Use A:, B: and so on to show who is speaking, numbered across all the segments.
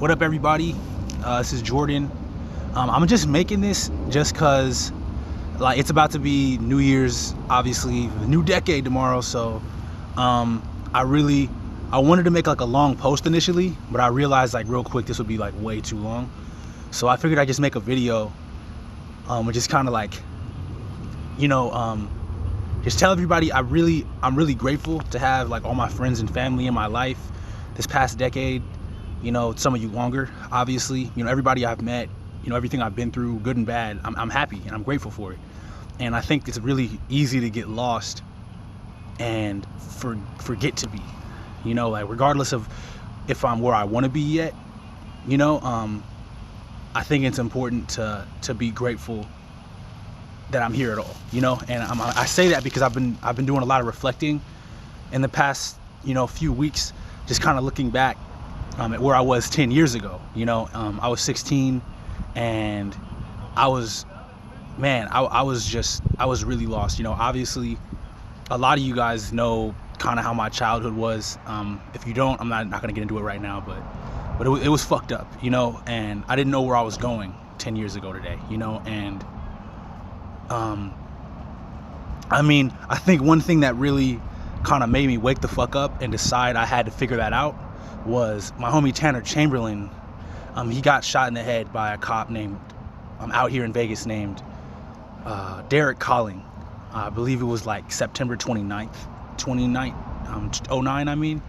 A: What up, everybody? This is Jordan. I'm just making this just cause like it's about to be New Year's, obviously the new decade tomorrow. So I wanted to make like a long post initially, but I realized like real quick this would be like way too long. So I figured I'd just make a video, and just kind of like, just tell everybody I'm really grateful to have like all my friends and family in my life this past decade. Some of you longer, obviously. Everybody I've met, everything I've been through, good and bad, I'm happy and I'm grateful for it. And I think it's really easy to get lost and forget to be, like regardless of if I'm where I want to be yet, I think it's important to be grateful that I'm here at all, and I say that because I've been doing a lot of reflecting in the past, few weeks, just kind of looking back at where I was 10 years ago. I was 16 and I was really lost. Obviously a lot of you guys know kind of how my childhood was. If you don't, I'm not gonna get into it right now, but it was fucked up, and I didn't know where I was going 10 years ago today, and I think one thing that really kind of made me wake the fuck up and decide I had to figure that out was my homie Tanner Chamberlain. He got shot in the head by a cop named, out here in Vegas, named Derek Colling. I believe it was like September 29th, 09.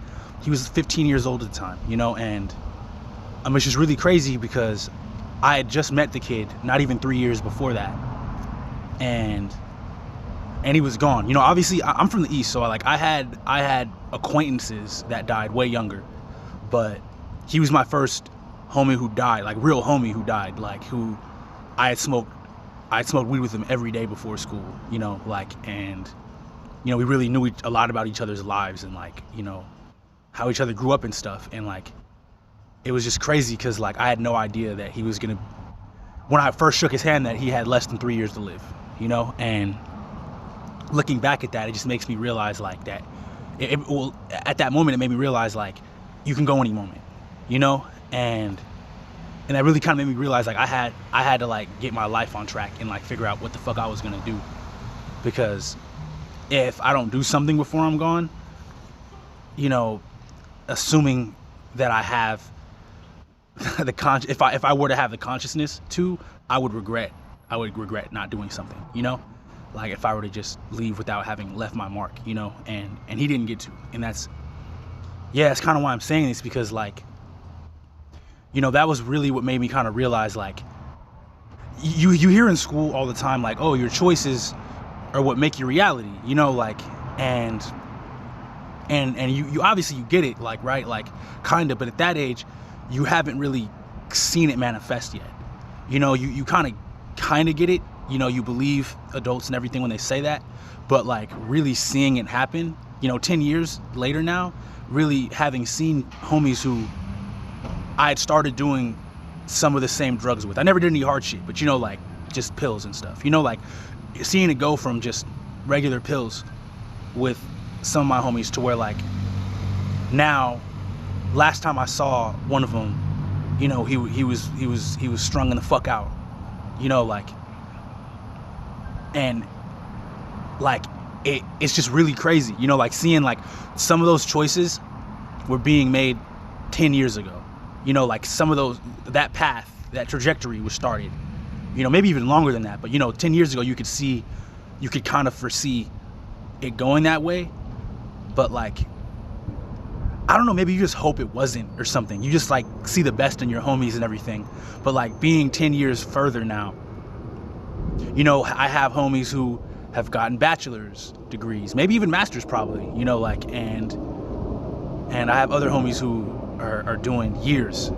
A: He was 15 years old at the time, and it's just really crazy because I had just met the kid not even 3 years before that, and he was gone. Obviously I'm from the East, so like I had acquaintances that died way younger, but he was my first homie who died, like real homie who died, like who I had smoked weed with him every day before school, and we really knew a lot about each other's lives and like, how each other grew up and stuff. And like, it was just crazy because like I had no idea that he was gonna, when I first shook his hand, that he had less than 3 years to live, and looking back at that, it just makes me realize like that, at that moment, it made me realize like you can go any moment, and that really kind of made me realize like I had to like get my life on track and like figure out what the fuck I was gonna do, because if I don't do something before I'm gone, assuming that I have if I were to have the consciousness to, I would regret not doing something, like if I were to just leave without having left my mark, and he didn't get to. And that's kind of why I'm saying this, because like, that was really what made me kind of realize like, you hear in school all the time like, oh, your choices are what make your reality, like, and you obviously you get it, like, right, like kind of, but at that age you haven't really seen it manifest yet. You kind of get it, you believe adults and everything when they say that, but like really seeing it happen, 10 years later now, really having seen homies who I had started doing some of the same drugs with. I never did any hard shit, but like just pills and stuff, like seeing it go from just regular pills with some of my homies to where like now, last time I saw one of them, he was strung in the fuck out, like, and like it's just really crazy, like seeing like some of those choices were being made 10 years ago, like some of those, that path, that trajectory was started, maybe even longer than that, but 10 years ago you could kind of foresee it going that way, but like, I don't know, maybe you just hope it wasn't or something. You just like see the best in your homies and everything. But like being 10 years further now, I have homies who have gotten bachelor's degrees, maybe even master's probably, like, and I have other homies who are doing years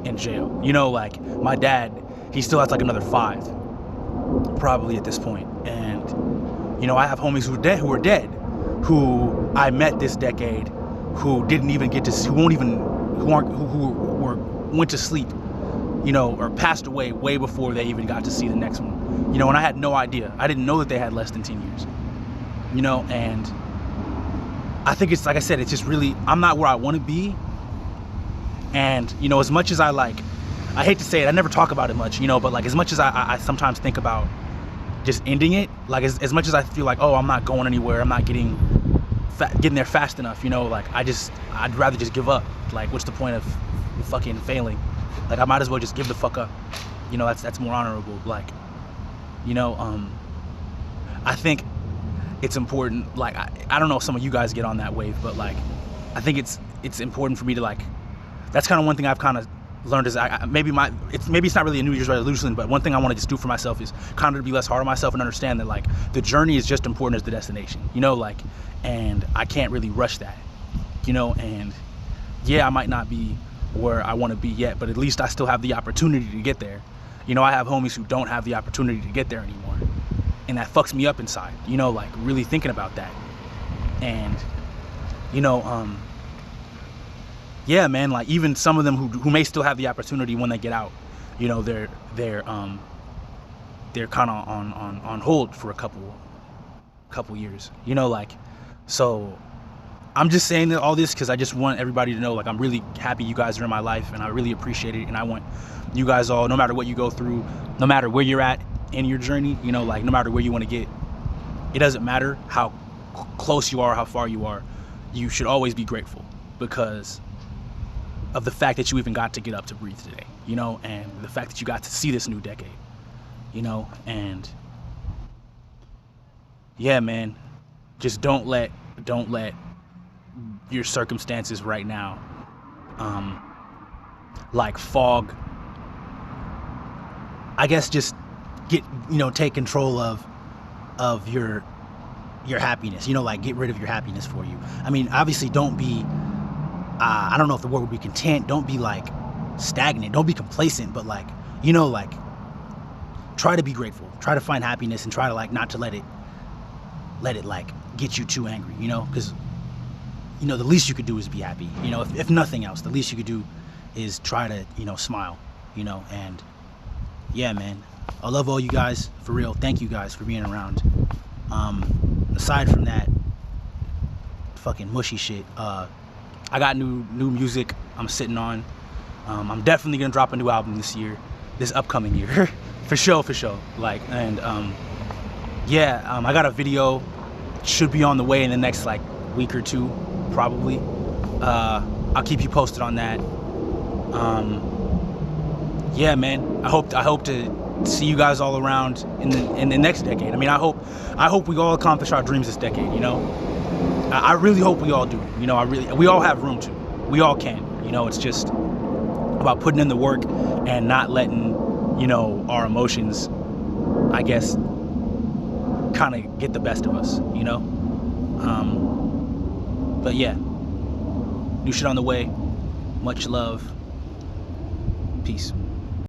A: in jail. Like my dad, he still has like another 5 probably at this point. And, I have homies who are dead, who I met this decade, who didn't even get to, who went to sleep, or passed away way before they even got to see the next one, and I had no idea. I didn't know that they had less than 10 years, and I think it's, like I said, it's just really, I'm not where I want to be, And, you know, as much as I hate to say it, I never talk about it much, you know, but like as much as I sometimes think about just ending it, like as much as I feel like, oh, I'm not going anywhere, I'm not getting there fast enough, you know, like I'd rather just give up. Like, what's the point of fucking failing? Like, I might as well just give the fuck up. You know, that's more honorable. Like, you know, I think it's important. Like, I don't know if some of you guys get on that wave, but like, I think it's important for me to like. That's kind of one thing I've kind of learned is maybe it's not really a New Year's resolution, but one thing I want to just do for myself is kind of to be less hard on myself and understand that like the journey is just important as the destination, you know, like, and I can't really rush that, you know, and yeah, I might not be where I want to be yet, but at least I still have the opportunity to get there. You know, I have homies who don't have the opportunity to get there anymore, and that fucks me up inside, you know, like really thinking about that. And you know, yeah, man, like even some of them who may still have the opportunity when they get out, you know, they're kind of on hold for a couple years, you know, like, so I'm just saying that all this because I just want everybody to know, like, I'm really happy you guys are in my life, and I really appreciate it, and I want you guys all, no matter what you go through, no matter where you're at in your journey, you know, like, no matter where you want to get, it doesn't matter how close you are, how far you are, you should always be grateful because of the fact that you even got to get up to breathe today, you know, and the fact that you got to see this new decade, you know, and yeah, man, just don't let your circumstances right now like fog, I guess, just take control of your happiness, you know, like get rid of your happiness for you. I mean, obviously don't be I don't know if the word would be content, don't be like stagnant, don't be complacent, but like, you know, like try to be grateful, try to find happiness, and try to like not to let it like get you too angry, you know, because you know the least you could do is be happy, you know, if nothing else, the least you could do is try to, you know, smile, you know. And yeah, man, I love all you guys, for real. Thank you guys for being around. Aside from that fucking mushy shit, I got new music I'm sitting on. I'm definitely gonna drop a new album this upcoming year. for sure. Like, and yeah, I got a video, should be on the way in the next like week or two, probably. I'll keep you posted on that. Yeah, man, I hope to see you guys all around in the next decade. I mean, I hope we all accomplish our dreams this decade, you know. I really hope we all do, you know. We all have room to, we all can, you know. It's just about putting in the work and not letting, you know, our emotions, I guess, kind of get the best of us, you know. But yeah, new shit on the way. Much love. Peace.